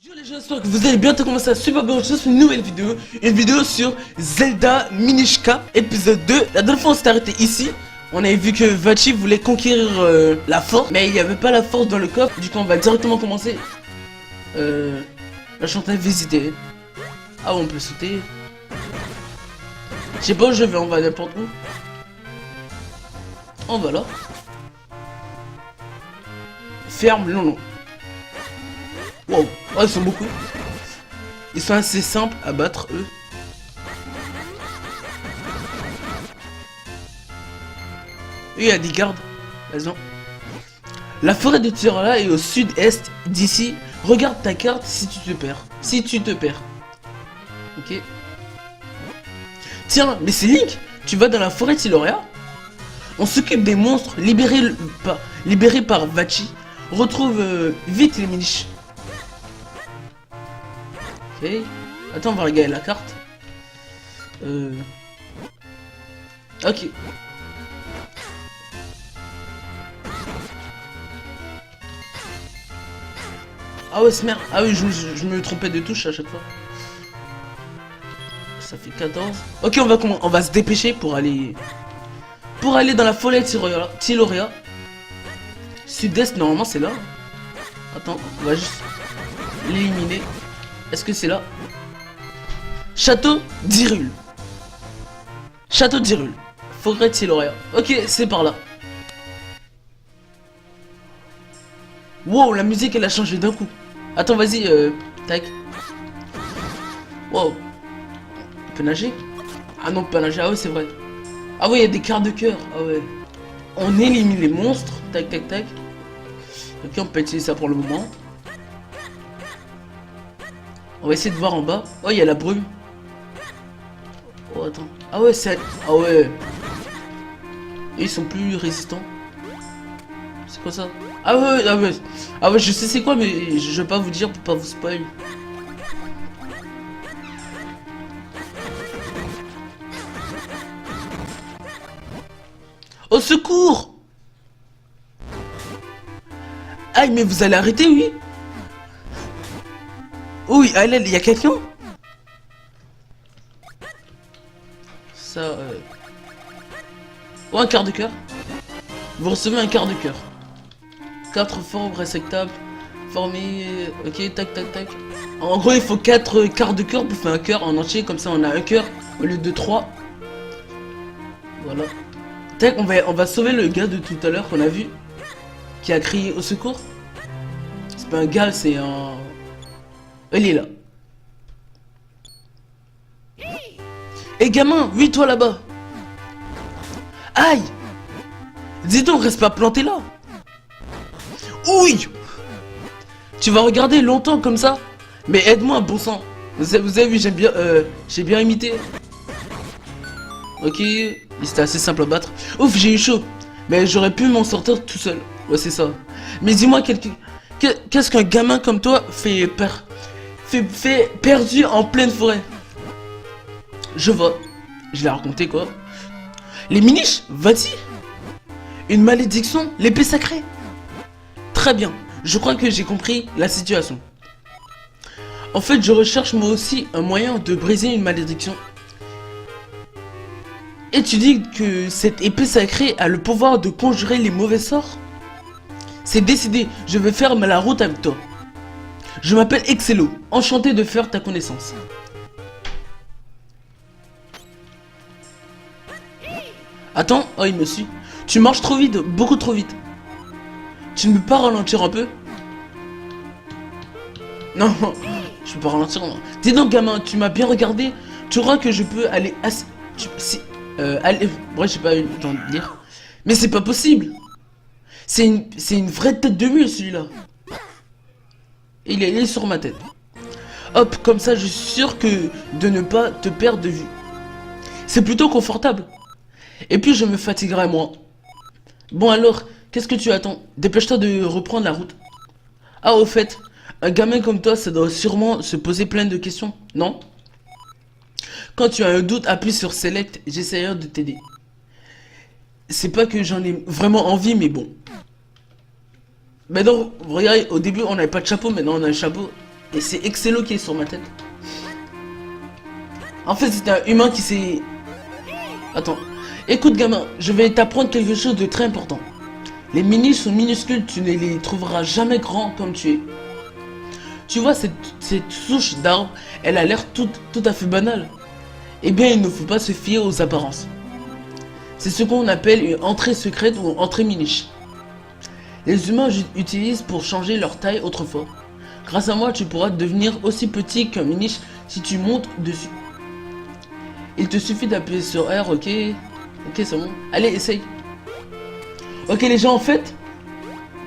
Yo les gens, j'espère que vous allez bientôt commencer à super bien sur une nouvelle vidéo. Une vidéo sur Zelda Minish Cap épisode 2. La dernière fois on s'est arrêté ici. On avait vu que Vachi voulait conquérir la force, mais il n'y avait pas la force dans le coffre. Du coup on va directement commencer. La chanteuse visiter. Ah on peut sauter. Je sais pas où je vais, on va n'importe où. On va là. Ferme, non. Wow, oh, ils sont beaucoup. Ils sont assez simples à battre, eux. Il y a des gardes. Raison. La forêt de Tirala est au sud-est d'ici. Regarde ta carte si tu te perds. Ok. Tiens, mais c'est Link. Tu vas dans la forêt de Tiloria. On s'occupe des monstres libérés par Vachi. Retrouve vite les Minish. Ok. Attends, on va regarder la carte. Ok. Ah ouais, c'est merde. Ah oui, je me trompais de touche à chaque fois. Ça fait 14. Ok, on va se dépêcher pour aller dans la forêt de Tiloria. Sud-est, normalement c'est là. Attends, on va juste l'éliminer. Est-ce que c'est là? Château d'Hyrule. Château d'Hyrule. Forêt de Tiloria. Ok, c'est par là. Wow, la musique elle a changé d'un coup. Attends, vas-y, tac. Wow. On peut nager? Ah non, pas nager. Ah ouais, c'est vrai. Ah ouais, il y a des quarts de cœur. Ah ouais. On élimine les monstres. Tac, tac, tac. Ok, on peut utiliser ça pour le moment. On va essayer de voir en bas. Oh, il y a la brume. Oh, attends. Ah ouais, c'est... Ah ouais. Et ils sont plus résistants. C'est quoi ça? Ah ouais, ah ouais. Ah ouais, je sais c'est quoi, mais je vais pas vous dire pour pas vous spoil. Au secours! Aïe, mais vous allez arrêter, oui? Oui, allez, il y a quelqu'un? Ça, Oh, un quart de cœur. Vous recevez un quart de cœur. 4 formes resectables. Formés... Ok, tac, tac, tac. En gros, il faut 4 quarts de cœur pour faire un cœur en entier. Comme ça, on a un cœur au lieu de 3. Voilà. Tac, on va sauver le gars de tout à l'heure qu'on a vu. Qui a crié au secours. C'est pas un gars, c'est un... Il est là. Eh gamin, oui toi là-bas. Aïe. Dis donc, reste pas planté là. Oui. Tu vas regarder longtemps comme ça. Mais aide-moi, bon sang. Vous avez vu, j'ai bien imité. Ok, c'était assez simple à battre. Ouf, j'ai eu chaud. Mais j'aurais pu m'en sortir tout seul. Ouais, c'est ça. Mais dis-moi, qu'est-ce qu'un gamin comme toi fait perdu en pleine forêt? Je vois. Je l'ai raconté quoi. Les Minish, vas-y. Une malédiction, l'épée sacrée. Très bien. Je crois que j'ai compris la situation. En fait, je recherche moi aussi un moyen de briser une malédiction. Et tu dis que cette épée sacrée a le pouvoir de conjurer les mauvais sorts? C'est décidé, je vais faire la route avec toi. Je m'appelle Excello, enchanté de faire ta connaissance. Attends, oh il me suit. Tu marches trop vite, beaucoup trop vite. Tu ne peux pas ralentir un peu? Non, je peux pas ralentir. Non. Dis donc gamin, tu m'as bien regardé. Tu crois que je peux aller assez... Allez... Bref, j'ai pas eu le temps de lire. Mais c'est pas possible. C'est une vraie tête de mule celui-là. Il est sur ma tête. Hop, comme ça je suis sûr que de ne pas te perdre de vue. C'est plutôt confortable. Et puis je me fatiguerai moins. Bon alors, qu'est-ce que tu attends? Dépêche-toi de reprendre la route. Ah au fait, un gamin comme toi ça doit sûrement se poser plein de questions, non? Quand tu as un doute, appuie sur Select, j'essaierai de t'aider. C'est pas que j'en ai vraiment envie, mais bon. Mais donc, regardez, au début on n'avait pas de chapeau, maintenant on a un chapeau. Et c'est Excello qui est sur ma tête. En fait, c'était un humain qui s'est... Attends. Écoute, gamin, je vais t'apprendre quelque chose de très important. Les miniches sont minuscules, tu ne les trouveras jamais grands comme tu es. Tu vois, cette souche d'arbre, elle a l'air tout à fait banale. Eh bien, il ne faut pas se fier aux apparences. C'est ce qu'on appelle une entrée secrète ou entrée miniche. Les humains utilisent pour changer leur taille autrefois. Grâce à moi, tu pourras devenir aussi petit qu'un miniche si tu montes dessus. Il te suffit d'appuyer sur R, ok. Ok, c'est bon. Allez, essaye. Ok, les gens, en fait,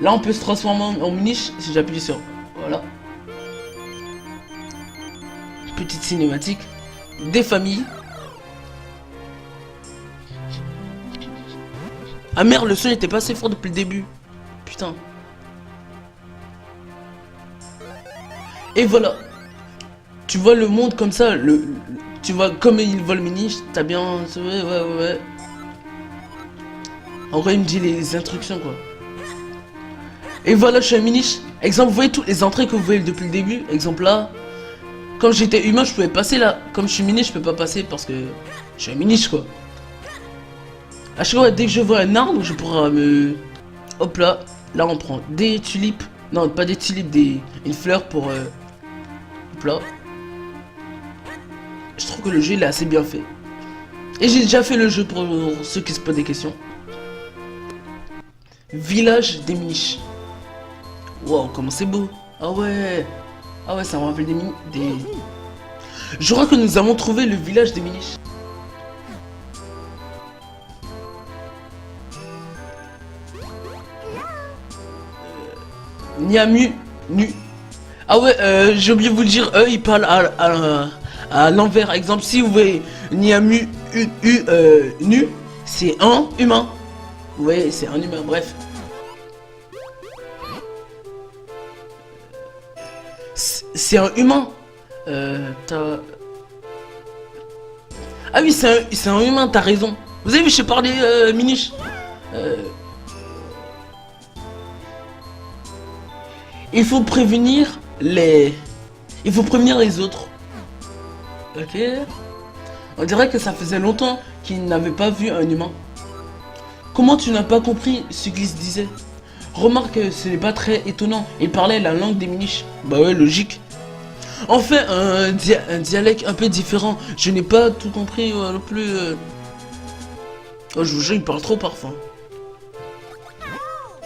là, on peut se transformer en miniche si j'appuie sur... Voilà. Petite cinématique. Des familles. Ah merde, le son était pas assez fort depuis le début. Putain. Et voilà. Tu vois le monde comme ça, tu vois comme il vole miniche, t'as bien... Ouais. En vrai, il me dit les instructions, quoi. Et voilà, je suis un miniche. Exemple, vous voyez toutes les entrées que vous voyez depuis le début. Exemple là. Comme j'étais humain, je pouvais passer là. Comme je suis miniche, je peux pas passer parce que je suis un miniche, quoi. À chaque fois, dès que je vois un arbre, je pourrais me... Hop là. Là, on prend des tulipes. Non, pas des tulipes, une fleur pour... Hop là. Je trouve que le jeu, il est assez bien fait. Et j'ai déjà fait le jeu pour ceux qui se posent des questions. Village des miniches. Wow, comment c'est beau. Ah ouais. Ah ouais, ça me rappelle des... Je crois que nous avons trouvé le village des miniches. Niamu, nu. Ah ouais, j'ai oublié de vous le dire, eux, ils parlent à l'envers. Exemple, si vous voyez Niamu, nu, c'est un humain. Vous voyez, c'est un humain, bref. C'est un humain. Ah oui, c'est un humain, t'as raison. Vous avez vu, je sais parler miniche. Il faut prévenir les... Il faut prévenir les autres. Ok. On dirait que ça faisait longtemps qu'ils n'avaient pas vu un humain. Comment tu n'as pas compris ce qu'il se disait? Remarque, ce n'est pas très étonnant. Il parlait la langue des miniches. Bah ouais, logique. En fait, un dialecte un peu différent. Je n'ai pas tout compris non plus. Oh, je vous jure, il parle trop parfois.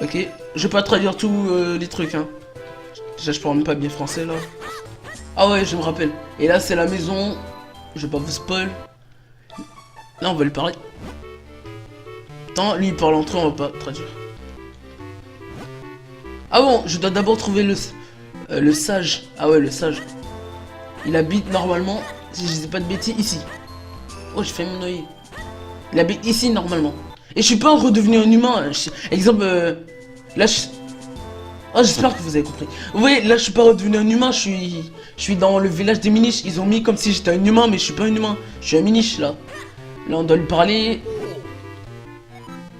Ok, je vais pas traduire tous les trucs, hein. Déjà, je parle même pas bien français, là. Ah ouais, je me rappelle. Et là, c'est la maison. Je vais pas vous spoil. Là, on va lui parler. Attends, lui, il parle entre eux, on va pas traduire. Ah bon, je dois d'abord trouver le sage. Ah ouais, le sage. Il habite normalement, si je dis pas de bêtises, ici. Oh, je fais mon oeil. Il habite ici normalement. Et je suis pas redevenu un humain. Exemple, là, oh, j'espère que vous avez compris. Vous voyez, là, je suis pas redevenu un humain. Je suis dans le village des miniches. Ils ont mis comme si j'étais un humain, mais je suis pas un humain. Je suis un miniche là. Là, on doit lui parler.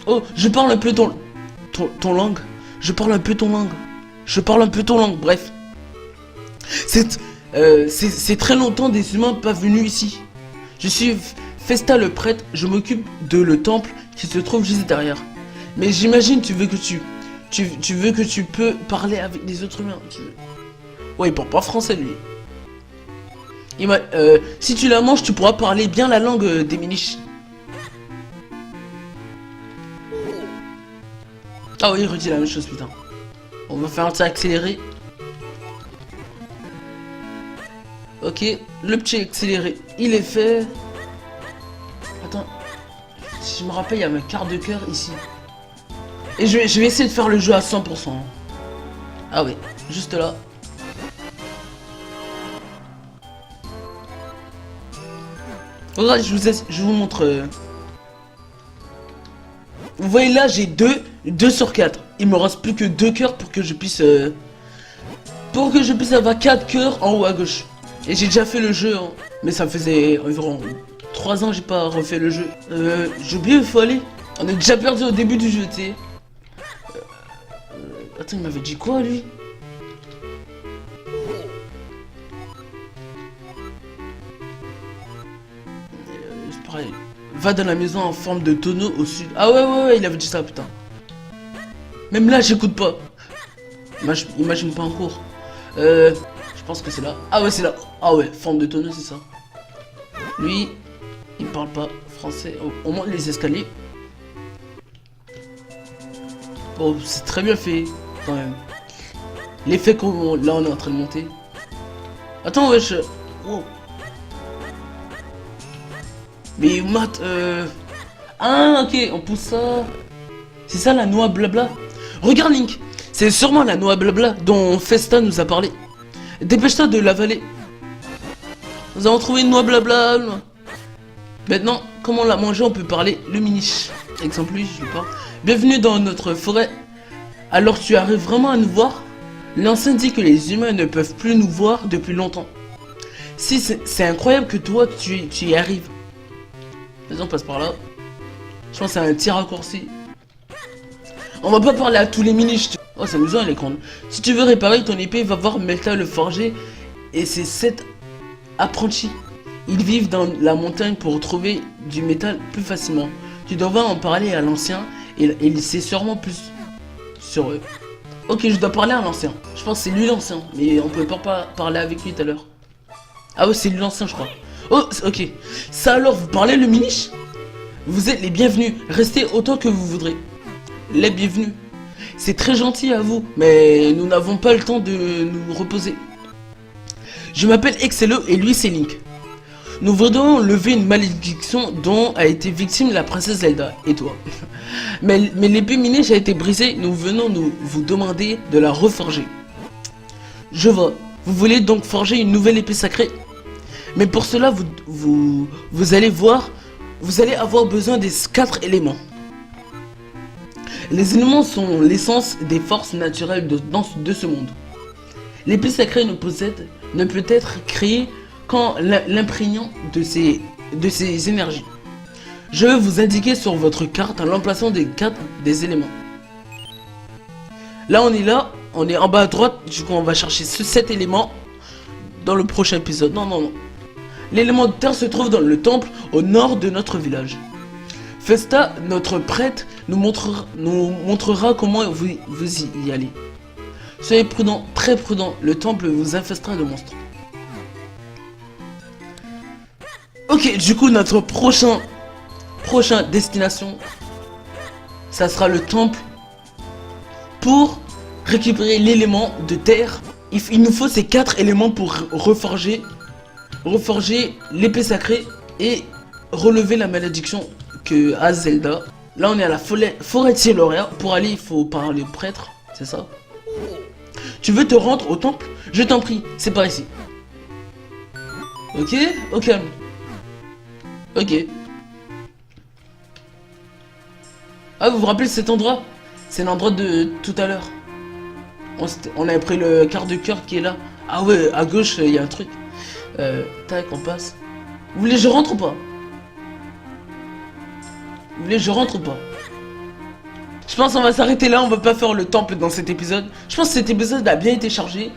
Oh, je parle un peu ton langue. Je parle un peu ton langue. Je parle un peu ton langue, bref. C'est très longtemps des humains pas venus ici. Je suis Festa le prêtre, je m'occupe de le temple qui se trouve juste derrière. Mais j'imagine tu veux que tu peux parler avec des autres humains. Ouais, il parle pas français lui. Si tu la manges, tu pourras parler bien la langue des miniches. Ah oui, il redit la même chose, putain. On va faire un tir accéléré. Ok, le petit accéléré, il est fait. Attends, si je me rappelle, il y a ma carte de cœur ici. Et je vais essayer de faire le jeu à 100%. Ah oui, juste là. Regarde, je vous montre. Vous voyez là, j'ai 2 sur 4. Il me reste plus que 2 cœurs pour que je puisse... pour que je puisse avoir 4 cœurs en haut à gauche. Et j'ai déjà fait le jeu, hein. Mais ça faisait environ 3 ans que j'ai pas refait le jeu. J'ai oublié où il faut aller. On est déjà perdu au début du jeu, tu sais. Attends, il m'avait dit quoi, lui? pareil. Va dans la maison en forme de tonneau au sud. Ah ouais, il avait dit ça, putain. Même là, j'écoute pas. Imagine pas en cours. Je pense que c'est là. Ah ouais, c'est là. Ah ouais, forme de tonneau, c'est ça. Lui, il parle pas français. On monte les escaliers. Oh, c'est très bien fait, quand même. L'effet qu'on... Là, on est en train de monter. Attends, wesh. Oh. Mais Matt, Ah, ok, on pousse ça. C'est ça la noix blabla. Regarde Link, c'est sûrement la noix blabla dont Festa nous a parlé. Dépêche-toi de l'avaler. Nous avons trouvé une noix blabla. Maintenant, comment la manger, on peut parler le miniche. Exemple, lui, je sais pas. Bienvenue dans notre forêt. Alors tu arrives vraiment à nous voir? L'ancien dit que les humains ne peuvent plus nous voir depuis longtemps. Si, c'est incroyable que toi, tu y arrives. Vas-y, on passe par là. Je pense que c'est un petit raccourci. On va pas parler à tous les miniches. Oh, c'est amusant, elle est grande. Si tu veux réparer ton épée, va voir Melta le forger et ses 7 apprentis. Ils vivent dans la montagne pour trouver du métal plus facilement. Tu devrais en parler à l'ancien et il sait sûrement plus sur eux. Ok, je dois parler à l'ancien. Je pense que c'est lui l'ancien, mais on pouvait pas parler avec lui tout à l'heure. Ah ouais, c'est lui l'ancien, je crois. Oh, ok. Ça alors, vous parlez le miniche? Vous êtes les bienvenus. Restez autant que vous voudrez. Les bienvenus. C'est très gentil à vous, mais nous n'avons pas le temps de nous reposer. Je m'appelle Excello et lui c'est Link. Nous voudrions lever une malédiction dont a été victime la princesse Zelda et toi. mais l'épée miniche a été brisée, nous venons vous demander de la reforger. Je vois. Vous voulez donc forger une nouvelle épée sacrée? Mais pour cela, vous allez voir, vous allez avoir besoin des 4 éléments. Les éléments sont l'essence des forces naturelles de ce monde. L'épée sacrée ne peut être créée qu'en l'imprégnant de ces énergies. Je vais vous indiquer sur votre carte l'emplacement des éléments. Là, on est en bas à droite, du coup on va chercher cet élément dans le prochain épisode. Non. L'élément de terre se trouve dans le temple au nord de notre village. Festa, notre prêtre, nous montrera comment vous y allez. Soyez prudents, très prudents, le temple vous infestera de monstres. Ok, du coup notre prochain destination, ça sera le temple pour récupérer l'élément de terre. Il nous faut ces 4 éléments pour reforger l'épée sacrée et relever la malédiction que a Zelda. Là on est à la forêt Tieloria. Pour aller il faut parler au prêtre, c'est ça? Tu veux te rendre au temple? Je t'en prie, c'est par ici. Ok, au calme. Ok. Ah, vous vous rappelez cet endroit? C'est l'endroit de tout à l'heure. On avait pris le quart de cœur qui est là. Ah ouais, à gauche il y a un truc. Tac, on passe. Vous voulez que je rentre ou pas? Vous voulez que je rentre ou pas? Je pense qu'on va s'arrêter là, on va pas faire le temple dans cet épisode. Je pense que cet épisode a bien été chargé.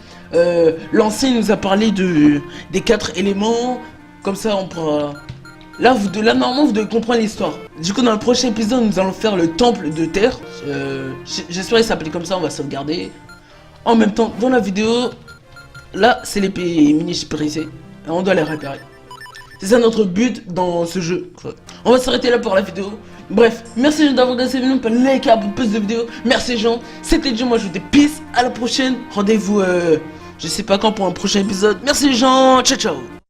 L'ancien nous a parlé des 4 éléments. Comme ça on pourra... Là normalement vous devez comprendre l'histoire. Du coup dans le prochain épisode nous allons faire le temple de terre. J'espère qu'il s'appelait comme ça, on va sauvegarder. En même temps dans la vidéo, là c'est l'épée miniche brisée. Et on doit les réparer. C'est ça notre but dans ce jeu. On va s'arrêter là pour la vidéo. Bref, merci d'avoir regardé cette vidéo, like, abonne, plus de vidéos. Merci Jean, c'était Jean, moi je vous dis peace, à la prochaine. Rendez-vous, je sais pas quand pour un prochain épisode. Merci Jean, ciao ciao.